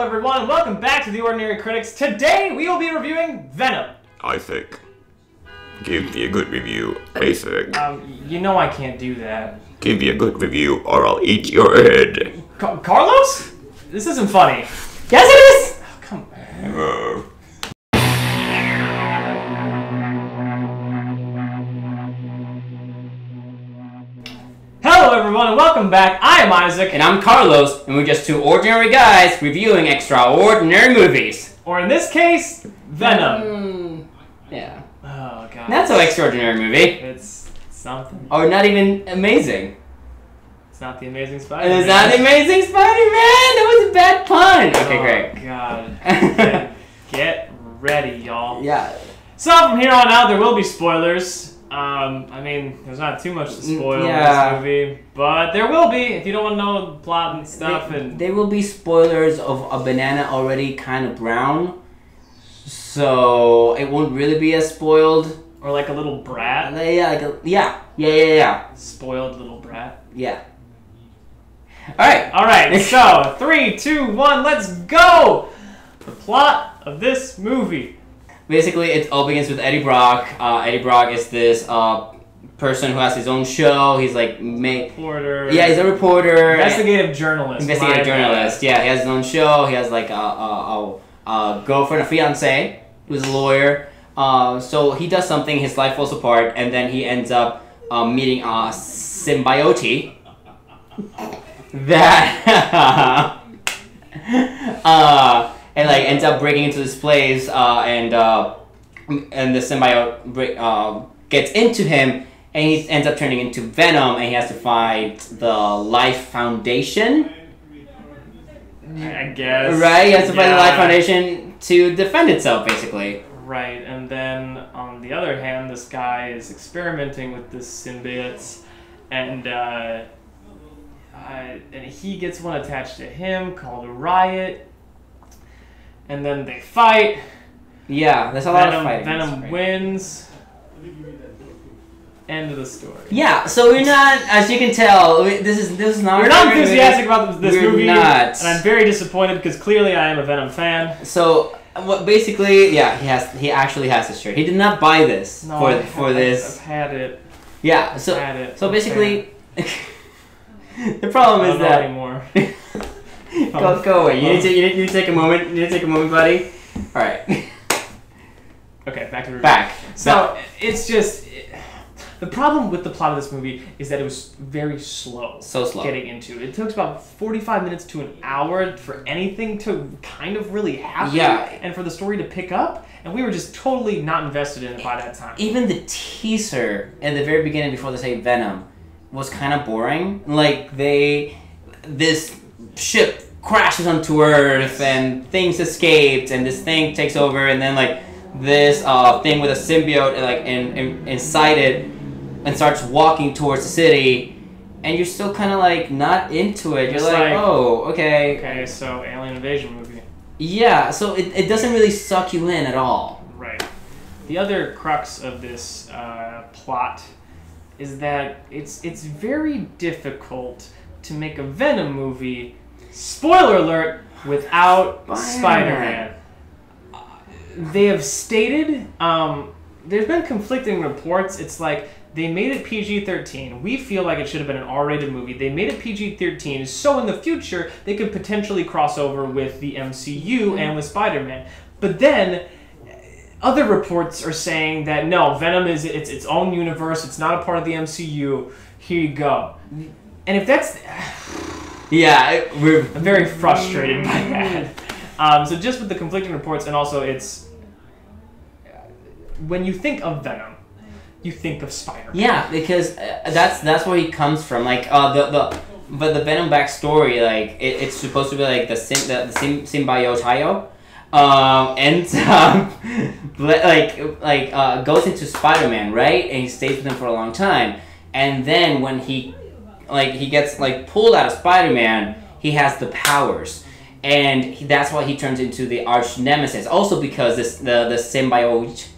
Hello everyone, welcome back to The Ordinary Critics. Today we will be reviewing Venom. I think. Give me a good review, I think. You know I can't do that. Give me a good review or I'll eat your head. Carlos? This isn't funny. Yes it is! Oh, come on. Hello everyone and welcome back. I am Isaac. And I'm Carlos, and we're just two ordinary guys reviewing extraordinary movies. Or in this case, Venom. Yeah. Oh god. Not so extraordinary movie. It's something. Or not even amazing. It's not the Amazing Spider-Man. It's not the Amazing Spider-Man! That was a bad pun! Okay, great. Oh god. Get ready, y'all. Yeah. So from here on out, there will be spoilers. I mean, there's not too much to spoil in this movie, but there will be if you don't want to know the plot and stuff. There will be spoilers of a banana already kind of brown, so it won't really be as spoiled. Or like a little brat. Yeah. Spoiled little brat. Yeah. All right. So 3, 2, 1, let's go. The plot of this movie. Basically, it all begins with Eddie Brock. Eddie Brock is this person who has his own show. He's like reporter. Yeah, he's a reporter. Investigative journalist. Investigative journalist. Yeah, he has his own show. He has like a girlfriend, a fiance, who's a lawyer. So he does something. His life falls apart, and then he ends up meeting a symbiote that. And like ends up breaking into this place, and the symbiote gets into him, and he ends up turning into Venom, and he has to fight the Life Foundation. I guess. Right, he has to fight the Life Foundation to defend itself, basically. Right, and then on the other hand, this guy is experimenting with this symbiotes, and he gets one attached to him called Riot. And then they fight. Yeah, there's a lot of fighting. Venom wins. End of the story. Yeah, so we're not, as you can tell, this is not. We're not enthusiastic about this movie, not. And I'm very disappointed because clearly I am a Venom fan. So, basically, yeah, he actually has this shirt. He did not buy this for this. I've had it. Yeah, so basically, the problem is that. Anymore. Go away. You need to take a moment. You need to take a moment, buddy. All right. Okay, back to the review. Back. So it's just the problem with the plot of this movie is that it was very slow. So slow. Getting into it. It took about 45 minutes to an hour for anything to kind of really happen. Yeah. And for the story to pick up, and we were just totally not invested in it by that time. Even the teaser at the very beginning, before they say Venom, was kind of boring. Like this ship crashes onto Earth and things escaped and this thing takes over, and then like this thing with a symbiote like inside it and starts walking towards the city, and you're still kind of like not into it. You're like, oh, okay, so alien invasion movie. Yeah, so it doesn't really suck you in at all. Right. The other crux of this plot is that it's very difficult to make a Venom movie, spoiler alert, without Spider-Man. They have stated, there's been conflicting reports. It's like, they made it PG-13. We feel like it should have been an R-rated movie. They made it PG-13, so in the future, they could potentially cross over with the MCU and with Spider-Man. But then, other reports are saying that, no, Venom is its own universe. It's not a part of the MCU. Here you go. And if that's... Yeah, I'm very frustrated by that. So just with the conflicting reports, and also it's... When you think of Venom, you think of Spider-Man. Yeah, because that's where he comes from. Like, but the Venom backstory, like, it's supposed to be like the symbiote goes into Spider-Man, right? And he stays with him for a long time. And then when he gets like pulled out of Spider-Man, he has the powers, and that's why he turns into the arch nemesis. Also because the symbiote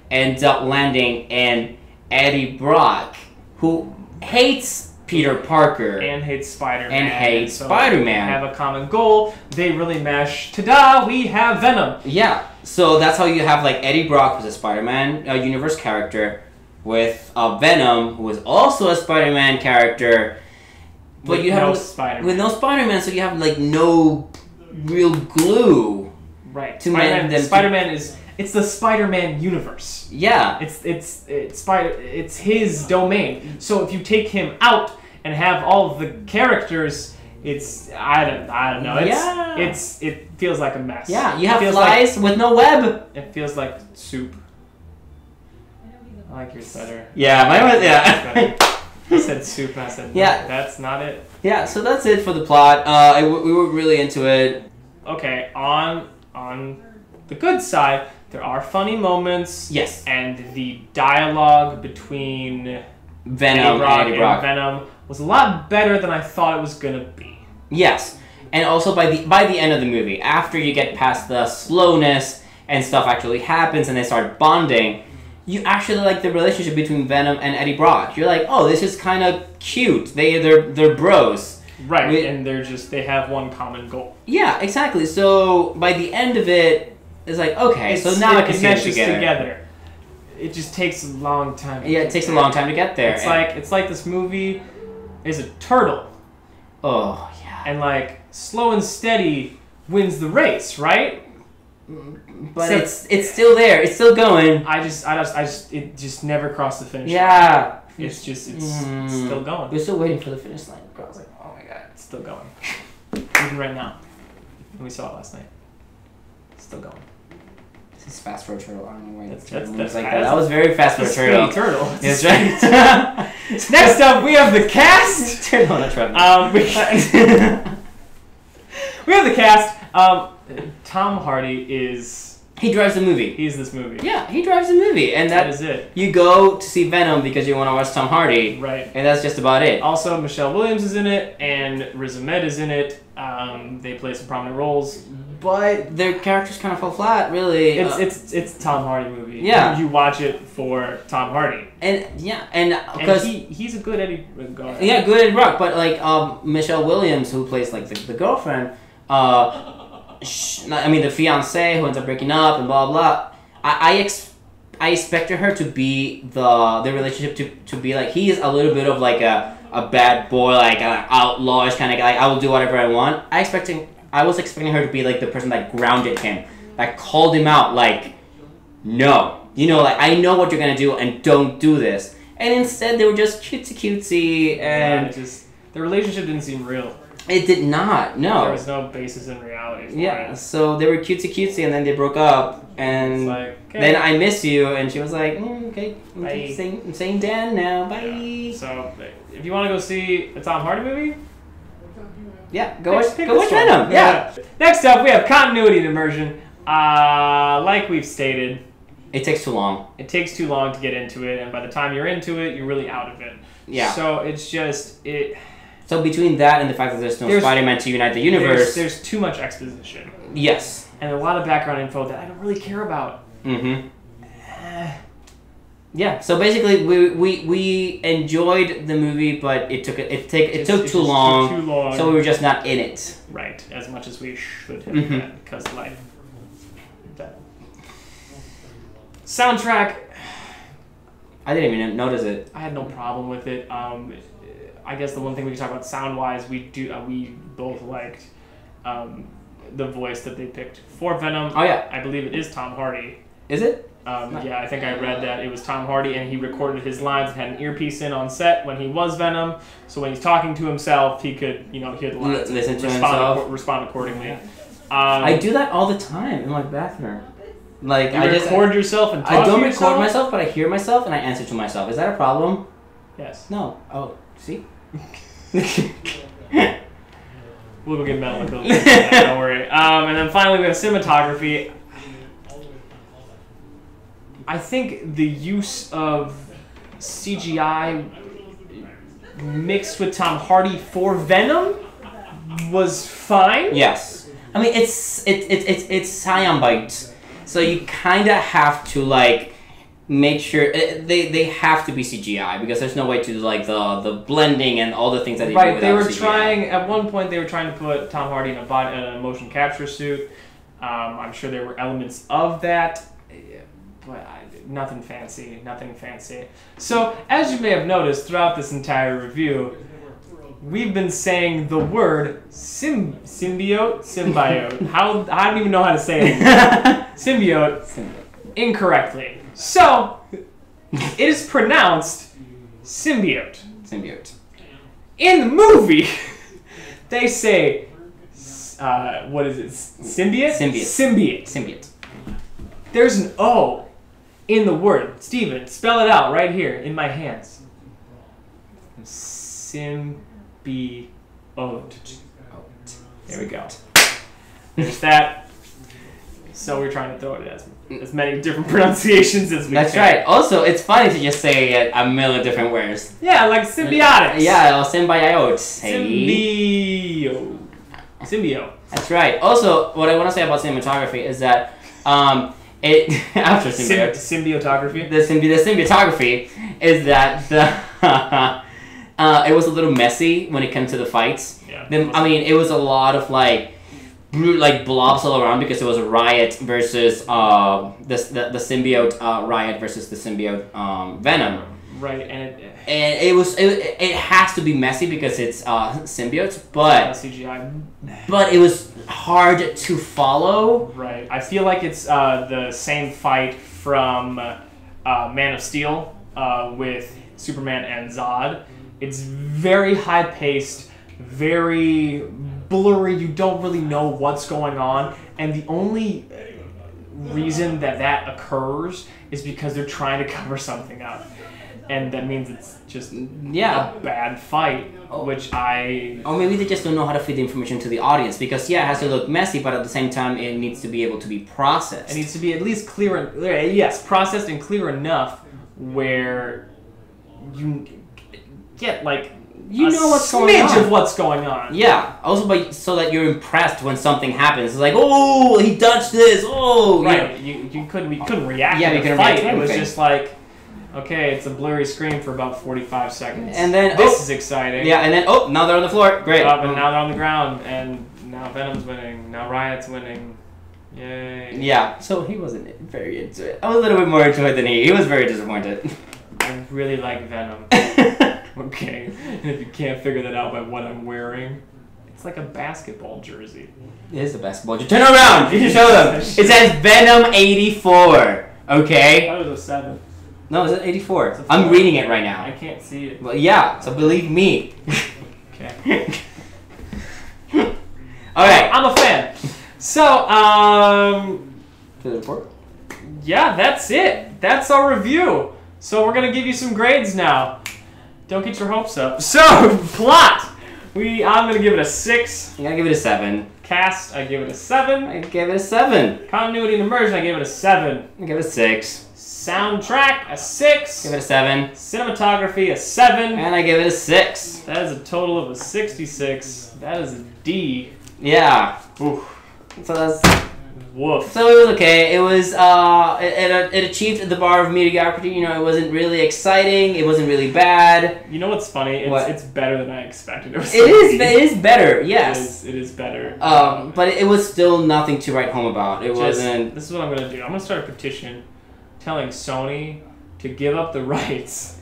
ends up landing in Eddie Brock, who hates Peter Parker and hates Spider-Man. and hates so Spider-Man. Have a common goal. They really mesh. Ta-da! We have Venom. Yeah, so that's how you have like Eddie Brock, who's a Spider-Man universe character, with Venom, who is also a Spider-Man character, but With you have no Spider-Man. with no Spider-Man, so you have like no real glue. Right. To mend them Spider-Man is it's the Spider-Man universe. Yeah, It's his domain. So if you take him out and have all of the characters, it's I don't know. It feels like a mess. yeah, you have It feels flies with no web. It feels like soup. I like yours better. Yeah, mine was yeah. I said soup. And I said Yeah. That's not it. Yeah, so that's it for the plot. We were really into it. Okay, on the good side, there are funny moments. Yes. And the dialogue between Venom Eddie Brock and Venom was a lot better than I thought it was gonna be. Yes, and also by the end of the movie, after you get past the slowness and stuff actually happens and they start bonding, you actually like the relationship between Venom and Eddie Brock. You're like, oh, this is kind of cute. They're bros. Right, and they have one common goal. Yeah, exactly. So by the end of it, it's like, okay, so now I can see it meshes together. It just takes a long time. Yeah, it takes a long time to get there. It's like this movie is a turtle, Oh yeah. and like slow and steady wins the race, right? But So- it's still there. It's still going. It just never crossed the finish line. Yeah. It's still going. We're still waiting for the finish line. I was like, oh my god. It's still going. Even right now. And we saw it last night. It's still going. This is Fast for a Turtle. I don't know why That's like fast. that. That was very fast for a turtle. Turtle. That's right. Next up, we have the cast. Turtle, not Trevor. We have the cast. Tom Hardy is. He drives the movie. He's this movie. Yeah, he drives the movie, and That is it. You go to see Venom because you want to watch Tom Hardy, Right. and that's just about it. Also, Michelle Williams is in it, and Riz Ahmed is in it. They play some prominent roles, but Their characters kind of fall flat, really. it's a Tom Hardy movie. Yeah. You watch it for Tom Hardy, and and because he's a good Eddie. Go ahead. yeah, good at rock, but like Michelle Williams, who plays like the girlfriend, the fiance who ends up breaking up and blah blah. I expected her to be the relationship to be like he is a little bit of like a bad boy, like an outlawish kind of guy. Like, I will do whatever I want. I was expecting her to be like the person that grounded him, that called him out, like, no, like I know what you're gonna do and don't do this. And instead, they were just cutesy, and the relationship didn't seem real. It did not. No. There was no basis in reality. For Yeah. it. So they were cutesy, and then they broke up, and It's like, okay. then I miss you, and she was like, okay, Bye. I'm saying Dan now, bye. Yeah. So if you want to go see a Tom Hardy movie, Yeah, go watch pick this one. Venom. Yeah. Next up, we have continuity and immersion. Like we've stated, It takes too long. it takes too long to get into it, and by the time you're into it, you're really out of it. Yeah. So it's just it. So between that and the fact that there's no Spider-Man to unite the universe, There's too much exposition yes. and a lot of background info that I don't really care about. Mm-hmm. Yeah. So basically, we enjoyed the movie, but it took too long. So we were just not in it. Right, as much as we should have Mm-hmm. been, because life. Soundtrack, I didn't even notice it. I had no problem with it. I guess the one thing we can talk about sound-wise, we both liked the voice that they picked for Venom. Oh yeah. I believe it is Tom Hardy. Is it? Yeah, I think I read that it was Tom Hardy, and he recorded his lines and had an earpiece in on set when he was Venom. So when he's talking to himself, he could, hear the lines, Listen to respond accordingly. I do that all the time in my bathroom. Like You record yourself and talk I don't to record yourself? myself, but I hear myself and I answer to myself. Is that a problem? Yes. No. Oh, see? We'll go get medical. Don't worry. And then finally we have cinematography. I think the use of CGI mixed with Tom Hardy for Venom was fine. Yes. I mean, it's Cyan Bite. So you kind of have to, like, make sure they have to be CGI because there's no way to do like the blending and all the things that they do Right, without they were CGI. trying, at one point they were trying to put Tom Hardy in a motion capture suit. I'm sure there were elements of that, but nothing fancy, nothing fancy. So, as you may have noticed throughout this entire review, we've been saying the word symbiote. I don't even know how to say it. Symbiote incorrectly. So, it is pronounced symbiote. Symbiote. In the movie, they say, what is it? Symbiote? Symbiote. Symbiote. Symbiote. There's an O in the word. Steven, spell it out right here in my hands. Symbiote. There we go. There's that. So we're trying to throw it as many different pronunciations as we That's can. right. Also, it's funny to just say it a million different words. Yeah, like symbiotics. Yeah, or symbiotes. Hey. Symbiote. That's right. Also, what I want to say about cinematography is that it after symbiote, Symbiotography. the symbiotography is that it was a little messy when it came to the fights. Yeah. I mean, it was a lot of like blobs all around because it was a riot versus the symbiote riot versus the symbiote Venom. Right, and it has to be messy because it's symbiotes, but CGI. but it was hard to follow. Right. I feel like it's the same fight from Man of Steel with Superman and Zod. It's very high-paced, very blurry. You don't really know what's going on. And the only reason that occurs is because they're trying to cover something up. And that means it's just a bad fight, which I... Or maybe they just don't know how to feed the information to the audience because, yeah, it has to look messy, but at the same time, it needs to be able to be processed. It needs to be at least clear, yes, processed and clear enough where you get, like, you know what's going on. smidge of what's going on. Yeah, also so that you're impressed when something happens. It's like, oh, he dodged this, oh! Right, you couldn't react Yeah, to you the couldn't fight. react to It was anything. just like... Okay, it's a blurry screen for about 45 seconds. And then this is exciting. Yeah, and then now they're on the floor. Great. And now they're on the ground, and now Venom's winning. Now Riot's winning. Yay! Yeah. So he wasn't very into it. I was a little bit more into it than he. He was very disappointed. I really like Venom. Okay, and if you can't figure that out by what I'm wearing, it's like a basketball jersey. It is a basketball. You turn around. You show them. It says Venom 84. Okay. That was a 7. No, it's 84. It's a I'm 4. reading it right now. I can't see it. Well, yeah. So believe me. Okay. All right. I'm a fan. So, To the report. yeah, that's it. That's our review. So we're gonna give you some grades now. Don't get your hopes up. So, plot. I'm gonna give it a 6. I gotta give it a 7. Cast, I give it a 7. I gave it a 7. Continuity and immersion, I give it a 7. I give it a 6. Soundtrack, a 6. Give it a 7. Cinematography, a 7. And I give it a 6. That is a total of a 66. That is a D. Yeah. Oof. So that's. Woof. So it was okay. It was it achieved the bar of mediocrity. You know, it wasn't really exciting. It wasn't really bad. You know what's funny? It's better than I expected. It is better. Yes. It is better. But it was still nothing to write home about. It wasn't. This is what I'm gonna do. I'm gonna start a petition telling Sony to give up the rights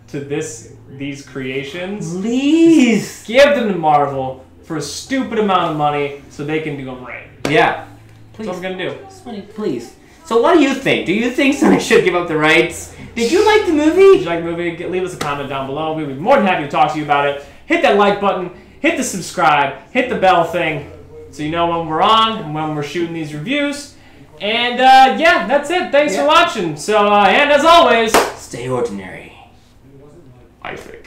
to these creations. Please. Give them to Marvel for a stupid amount of money so they can do them right. Yeah. That's what I'm gonna do. Sony, please. So what do you think? Do you think Sony should give up the rights? Did you like the If movie? you like the movie, leave us a comment down below. We'd be more than happy to talk to you about it. Hit that like button, hit the subscribe, hit the bell thing so you know when we're on and when we're shooting these reviews. And yeah, that's it. Thanks for watching. So, and as always, Stay ordinary. I think.